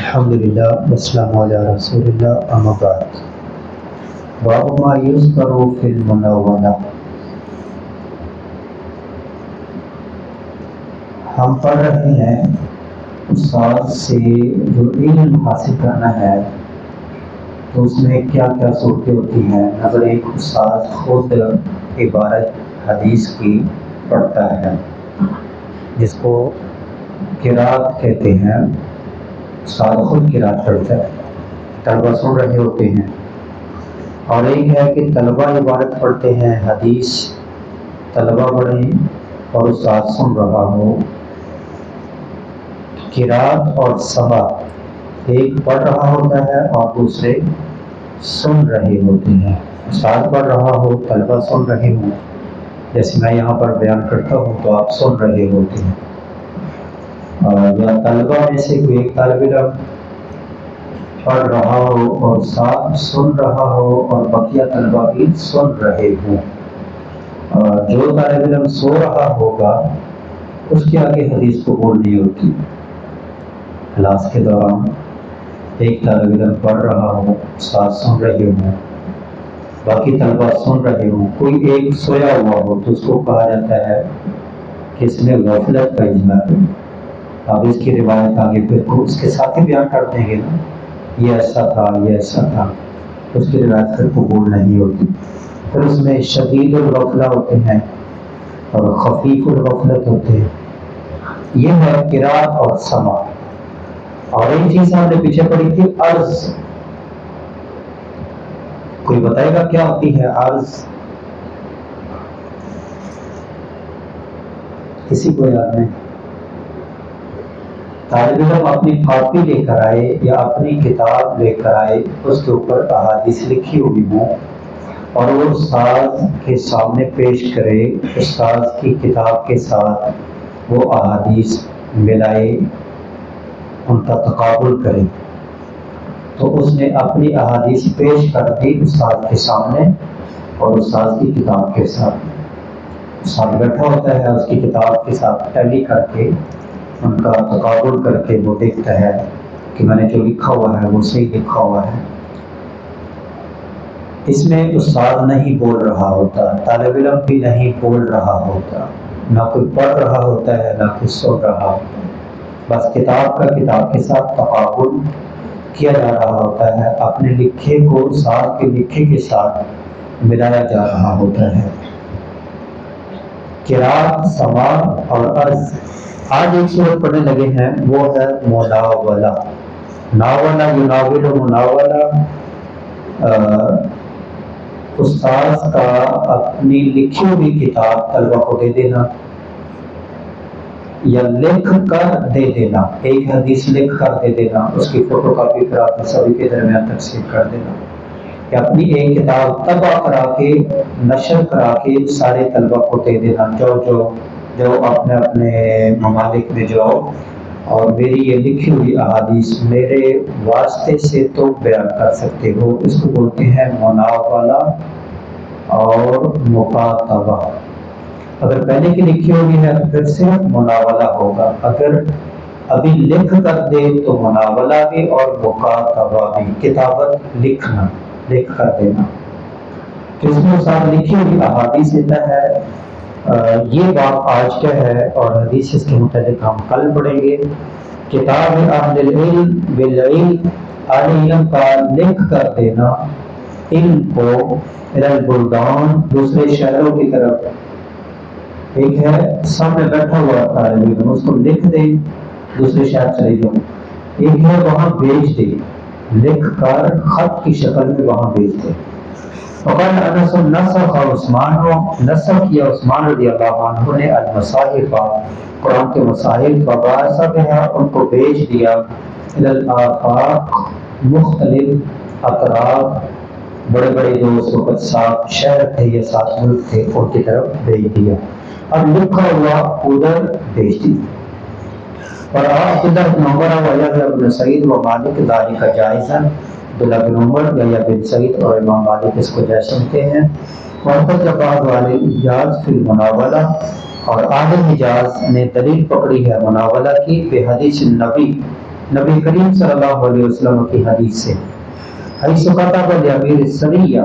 الحمدللہ والسلام علی رسول اللہ اما بعد باب ما یذکر فی المناولہ۔ ہم پڑھ رہے ہیں استاد سے جو علم حاصل کرنا ہے تو اس میں کیا کیا صورتیں ہوتی ہیں۔ اگر ایک استاد خود عبارت حدیث کی پڑھتا ہے جس کو قرات کہتے ہیں، استاد خود قرات پڑھتا ہے، طلبہ سن رہے ہوتے ہیں، اور ایک ہے کہ طلبہ عبارت پڑھتے ہیں حدیث، طلبہ پڑھیں اور استاد سن رہا ہو۔ قرات اور سماع، ایک پڑھ رہا ہوتا ہے اور دوسرے سن رہے ہوتے ہیں۔ استاد پڑھ رہا ہو، طلبہ سن رہے ہوں، جیسے میں یہاں پر بیان کرتا ہوں تو آپ سن رہے ہوتے ہیں، یا طلبہ میں سے کوئی ایک طالب علم پڑھ رہا ہو اور ساتھ سن رہا ہو اور بقیہ طلبہ بھی سن رہے ہوں۔ جو طالب علم سو رہا ہوگا اس کے آگے حدیث قبول نہیں ہوتی۔ کلاس کے دوران ایک طالب علم پڑھ رہا ہو، ساتھ سن رہے ہوں، باقی طلبہ سن رہے ہوں، کوئی ایک سویا ہوا ہو تو اس کو کہا جاتا ہے کہ اس نے غفلت کا اظہار ہے۔ اب اس کی روایت آگے پھر اس کے ساتھ ہی بیان کر دیں گے نا، یہ ایسا تھا، یہ ایسا تھا، اس کی روایت پھر قبول نہیں ہوتی۔ پھر اس میں شدید الغفلہ ہوتے ہیں اور خفیف الغفلت ہوتے ہیں۔ یہ ہے قرات اور سماع۔ اور ایک چیز ہم نے پیچھے پڑھی تھی، عرض۔ کوئی بتائے گا کیا ہوتی ہے عرض؟ کسی کو یاد نہیں؟ طالب علم اپنی کاپی لے کر آئے یا اپنی کتاب لے کر آئے، اس کے اوپر احادیث لکھی ہوئی ہوں اور وہ استاد کے سامنے پیش کرے، استاد کی کتاب کے ساتھ وہ احادیث ملائے، ان کا تقابل کرے، تو اس نے اپنی احادیث پیش کر دی استاد کے سامنے اور استاد کی کتاب کے ساتھ۔ استاد بیٹھا ہوتا ہے، اس کی کتاب کے ساتھ ٹیلی کر کے ان کا تقابل کر کے وہ دیکھتا ہے کہ میں نے جو لکھا ہوا ہے وہ صحیح لکھا ہوا ہے۔ اس میں استاد نہیں بول رہا ہوتا، طالب علم بھی نہیں بول رہا ہوتا، نہ کوئی پڑھ رہا ہوتا ہے نہ کوئی سن رہا ہوتا ہے، بس کتاب کا کتاب کے ساتھ تقابل کیا جا رہا ہوتا ہے، اپنے لکھے کو استاد کے لکھے کے ساتھ ملایا جا رہا ہوتا ہے۔ قرات، سماع اور عرض۔ آج ایک صورت پڑھنے لگے ہیں، وہ ہے مناولہ۔ ناولہ یناول مناولہ، استاد کا اپنی لکھی ہوئی کتاب طلبہ کو دے دینا یا لکھ کر دے دینا، ایک حدیث لکھ کر دے دینا، اس کی فوٹو کاپی کرا کے سبھی کے درمیان تقسیم کر دینا، یا اپنی ایک کتاب طبع کرا کے نشر کرا کے سارے طلبہ کو دے دینا، جو اپنے اپنے ممالک میں جاؤ اور میری یہ لکھی ہوئی احادیث میرے واسطے سے تو بیان کر سکتے ہو۔ اس کو بولتے ہیں مناولہ اور مکاتبہ۔ اگر پہلے کی لکھی ہوئی ہے تو پھر صرف مناولہ ہوگا، اگر ابھی لکھ کر دے تو مناولہ بھی اور مکاتبہ بھی، کتابت لکھنا، لکھ کر دینا۔ تو اس میں ساتھ لکھی ہوئی احادیث دیتا ہے۔ یہ بات آج کا ہے اور حدیث اس کے متعلق ہم کل پڑھیں گے۔ کتاب اہل العلم بالعلم، اہل علم کا لکھ کر دینا علم کو الی البلدان، دوسرے شہروں کی طرف۔ ایک ہے سامنے بیٹھا ہوا طالب علم، اس کو لکھ دے دوسرے شہر چلے جاؤ، ایک ہے وہاں بھیج دے، لکھ کر خط کی شکل میں وہاں بھیج دے۔ وقال انس نسخ عثمان، نسخ کیا عثمان رضی اللہ عنہ نے المصاحف، قرآن کے مصاحف، فبعث بها، ان کو بھیج دیا الی الآفاق، مختلف اطراف، بڑے بڑے جو اس وقت 7 شہر تھے یا 7 ملک تھے ان کی طرف بھیج دیا، اب لکھا ہوا ادھر بھیج دیا۔ اور عبداللہ بن عمر و یحییٰ بن سعید و مالک ذلک جائزا، عبداللہ بن عمر، یحییٰ بن سعید اور امام مالک اس کو جائز سمجھتے ہیں۔ وحفظ بعض والے اجاز فی المناولہ، اور اہل حجاز نے دلیل پکڑی ہے مناولہ کی، بحدیث النبی، نبی کریم صلی اللہ علیہ وسلم کی حدیث سے، حیث کتب لامیر سریہ،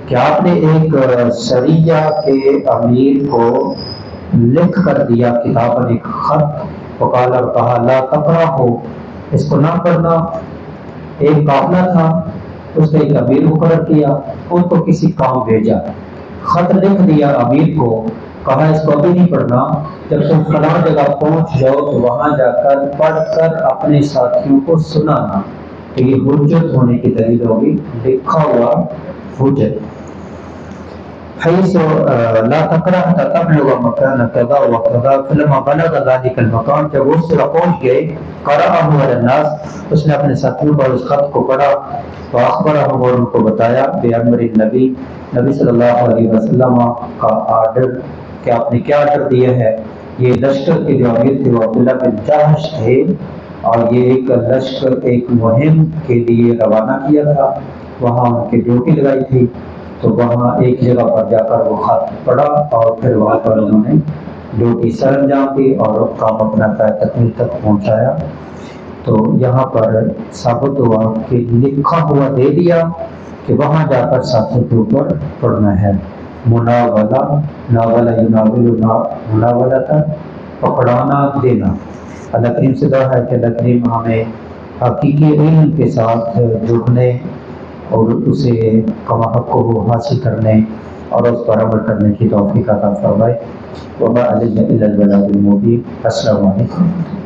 کہ آپ نے ایک سریہ کے امیر کو لکھ کر دیا کتاباً ایک خط، وقال اور کہا لا تقرأہ، اس کو نہ پڑھنا۔ ایک قافلہ تھا، اس نے ایک امیر مقرر کیا، ان کو کسی کام بھیجا، خط لکھ دیا امیر کو، کہا اس کو ابھی نہیں پڑھنا، جب تم فلاں جگہ پہنچ جاؤ تو وہاں جا کر پڑھ کر اپنے ساتھیوں کو سنانا، تو یہ حجت ہونے کی دلیل ہوگی، لکھا ہوا حجت۔ حیث لا تقرأ حتى تبلغ مكان كذا وكذا، فلما بلغ ذلك المكان، جب اس جگہ پہنچ گئے، قرأه على الناس، اس نے اپنے ساتھیوں پر اس خط کو پڑھا، فأخبرهم، اور ان کو بتایا، بأمر النبی، نبی صلی اللہ علیہ وسلم کا آرڈر، کہ آپ نے کیا آرڈر دیا ہے۔ یہ لشکر کے جو امیر تھے وہ عبداللہ بن جہش تھے، اور یہ ایک لشکر ایک مہم کے لیے روانہ کیا تھا، وہاں ان کی ڈیوٹی لگائی تھی، تو وہاں ایک جگہ پر جا کر وہ خط پڑھا، اور پھر وہاں پر انہوں نے ڈیوٹی سر انجام دی اور کام اپنا تکمیل تک پہنچایا۔ تو یہاں پر ثابت ہوا کہ لکھا ہوا دے دیا کہ وہاں جا کر ساتھیوں کے اوپر پڑھنا ہے۔ مناولہ، ناولہ یناول مناولۃ، پکڑانا دینا۔ اللہ کریم سے دعا ہے کہ اللہ کریم ہمیں حقیقی علم کے ساتھ جڑنے اور اسے کما حق کو حاصل کرنے اور اس پر عمل کرنے کی توفیق عطا فرمائے۔ وما علینا الا البلاغ المبین۔ السلام علیکم۔